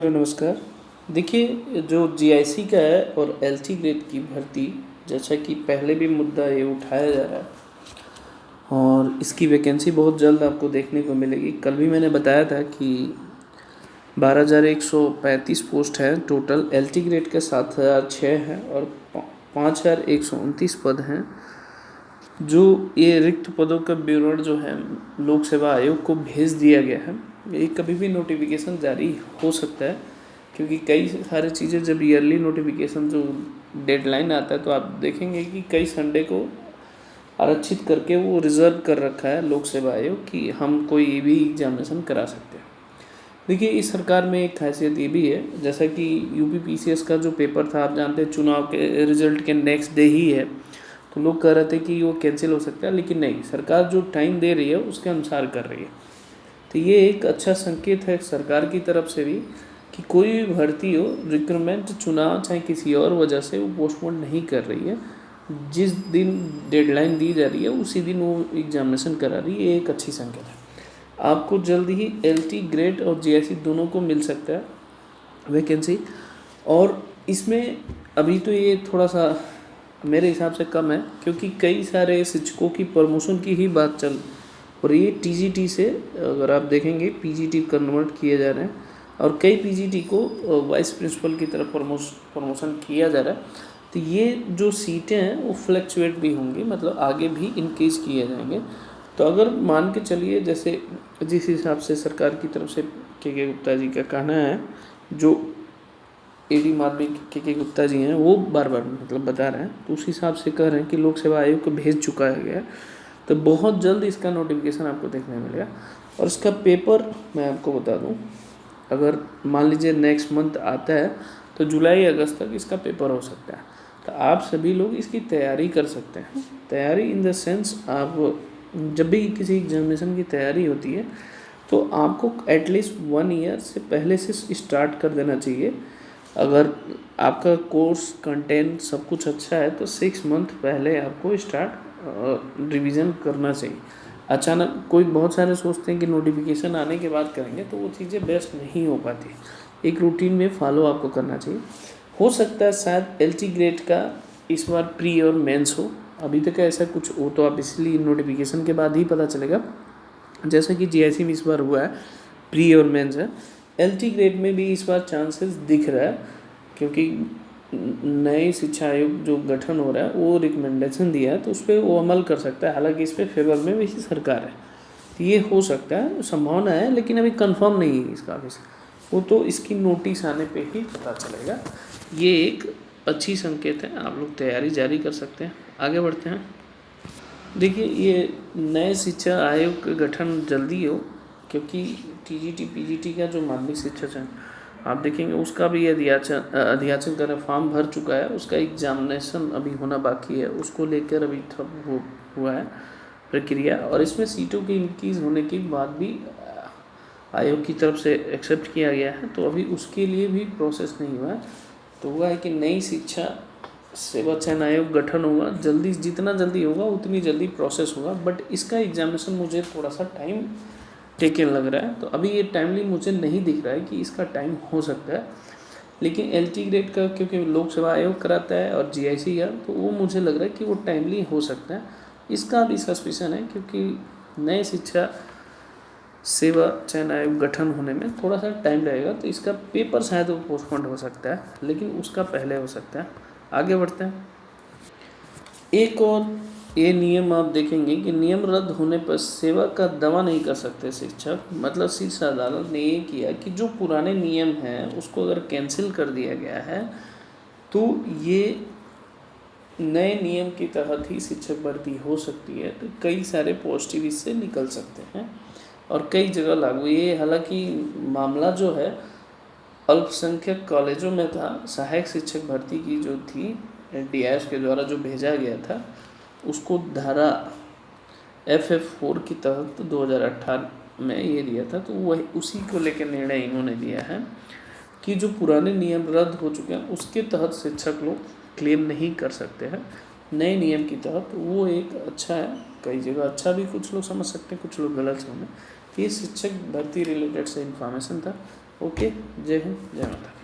नमस्कार। देखिए, जो जीआईसी का है और एलटी ग्रेड की भर्ती, जैसा कि पहले भी मुद्दा ये उठाया जा रहा है और इसकी वैकेंसी बहुत जल्द आपको देखने को मिलेगी। कल भी मैंने बताया था कि 12,135 पोस्ट हैं टोटल। एलटी ग्रेड के 7,006 हैं और 5,129 पद हैं। जो ये रिक्त पदों का विवरण जो है लोक सेवा आयोग को भेज दिया गया है। ये कभी भी नोटिफिकेशन जारी हो सकता है, क्योंकि कई सारी चीज़ें जब ईयरली नोटिफिकेशन जो डेडलाइन आता है तो आप देखेंगे कि कई संडे को आरक्षित करके वो रिज़र्व कर रखा है लोक सेवा आयोग कि हम कोई भी एग्जामिनेशन करा सकते हैं। देखिए, इस सरकार में एक खासियत ये भी है, जैसा कि यूपी पीसीएस का जो पेपर था, आप जानते हैं चुनाव के रिजल्ट के नेक्स्ट डे ही है, तो लोग कह रहे थे कि वो कैंसिल हो सकता है, लेकिन नहीं, सरकार जो टाइम दे रही है उसके अनुसार कर रही है। तो ये एक अच्छा संकेत है सरकार की तरफ से भी कि कोई भी भर्ती हो, रिक्रूटमेंट, चुनाव चाहे किसी और वजह से वो पोस्टपोन नहीं कर रही है। जिस दिन डेडलाइन दी जा रही है उसी दिन वो एग्जामिनेशन करा रही है। ये एक अच्छी संकेत है। आपको जल्द ही एलटी ग्रेड और जीआईसी दोनों को मिल सकता है वैकेंसी। और इसमें अभी तो ये थोड़ा सा मेरे हिसाब से कम है, क्योंकि कई सारे शिक्षकों की प्रमोशन की ही बात चल, और ये टीजीटी से अगर आप देखेंगे पीजीटी कन्वर्ट किए जा रहे हैं और कई पीजीटी को वाइस प्रिंसिपल की तरफ प्रमोशन किया जा रहा है। तो ये जो सीटें हैं वो फ्लक्चुएट भी होंगी, मतलब आगे भी इनक्रीज किए जाएंगे। तो अगर मान के चलिए, जैसे जिस हिसाब से सरकार की तरफ से के गुप्ता जी का कहना है, जो एडी माध्यमिक के गुप्ता जी हैं, वो बार बार मतलब बता रहे हैं, तो उस हिसाब से कह रहे हैं कि लोक सेवा आयोग को भेज चुका है गया। तो बहुत जल्द इसका नोटिफिकेशन आपको देखने मिलेगा। और इसका पेपर मैं आपको बता दूं, अगर मान लीजिए नेक्स्ट मंथ आता है तो जुलाई अगस्त तक इसका पेपर हो सकता है। तो आप सभी लोग इसकी तैयारी कर सकते हैं। तैयारी इन द सेंस, आप जब भी किसी एग्जामिनेशन की तैयारी होती है तो आपको एटलीस्ट 1 ईयर से पहले से स्टार्ट कर देना चाहिए। अगर आपका कोर्स कंटेंट सब कुछ अच्छा है तो 6 मंथ पहले आपको स्टार्ट रिवीजन करना चाहिए। अचानक कोई बहुत सारे सोचते हैं कि नोटिफिकेशन आने के बाद करेंगे, तो वो चीज़ें बेस्ट नहीं हो पाती। एक रूटीन में फॉलो आपको करना चाहिए। हो सकता है शायद एलटी ग्रेड का इस बार प्री और मेंस हो, अभी तक ऐसा कुछ हो तो आप इसलिए नोटिफिकेशन के बाद ही पता चलेगा। जैसा कि जीआईसी में इस बार हुआ है, प्री और मेंस है। एलटी ग्रेड में भी इस बार चांसेस दिख रहा है, क्योंकि नए शिक्षा आयोग जो गठन हो रहा है वो रिकमेंडेशन दिया है, तो उस पर वो अमल कर सकता है। हालांकि इस पर फेवर में भी सरकार है, तो ये हो सकता है, संभावना है, लेकिन अभी कंफर्म नहीं है इसका ऑफिस। वो तो इसकी नोटिस आने पे ही पता चलेगा। ये एक अच्छी संकेत है, आप लोग तैयारी जारी कर सकते हैं। आगे बढ़ते हैं। देखिए, ये नए शिक्षा आयोग का गठन जल्दी हो, क्योंकि टीजीटी पीजीटी का जो माध्यमिक शिक्षा चयन आप देखेंगे उसका भी अध्याचन का फॉर्म भर चुका है, उसका एग्जामिनेशन अभी होना बाकी है, उसको लेकर अभी ठप हुआ है प्रक्रिया। और इसमें सीटों की इंक्रीज होने के बाद भी आयोग की तरफ से एक्सेप्ट किया गया है, तो अभी उसके लिए भी प्रोसेस नहीं हुआ है। तो हुआ है कि नई शिक्षा सेवा चयन आयोग गठन होगा जल्दी, जितना जल्दी होगा उतनी जल्दी प्रोसेस होगा, बट इसका एग्जामिनेशन मुझे थोड़ा सा टाइम टेकन लग रहा है। तो अभी ये टाइमली मुझे नहीं दिख रहा है कि इसका टाइम हो सकता है, लेकिन एलटी ग्रेड का क्योंकि लोक सेवा आयोग कराता है और जीआईसी का, तो वो मुझे लग रहा है कि वो टाइमली हो सकता है। इसका भी सस्पिशन है, क्योंकि नए शिक्षा सेवा चयन आयोग गठन होने में थोड़ा सा टाइम लगेगा, तो इसका पेपर शायद वो पोस्टपोन हो सकता है, लेकिन उसका पहले हो सकता है। आगे बढ़ते हैं। एक और ये नियम आप देखेंगे कि नियम रद्द होने पर सेवा का दावा नहीं कर सकते शिक्षक। मतलब शीर्ष अदालत ने ये किया कि जो पुराने नियम हैं उसको अगर कैंसिल कर दिया गया है तो ये नए नियम के तहत ही शिक्षक भर्ती हो सकती है। तो कई सारे पॉजिटिव इससे निकल सकते हैं और कई जगह लागू। ये हालांकि मामला जो है अल्पसंख्यक कॉलेजों में था। सहायक शिक्षक भर्ती की जो थी डीआईएस के द्वारा जो भेजा गया था, उसको धारा FF4 के तहत 2018 में ये दिया था, तो वही उसी को लेकर निर्णय इन्होंने लिया है कि जो पुराने नियम रद्द हो चुके हैं उसके तहत शिक्षक लोग क्लेम नहीं कर सकते हैं नए नियम की तहत। वो एक अच्छा है, कई जगह अच्छा भी कुछ लोग समझ सकते हैं, कुछ लोग गलत समझ। ये शिक्षक भर्ती रिलेटेड से इन्फॉर्मेशन था। ओके, जय हिंद, जय माता।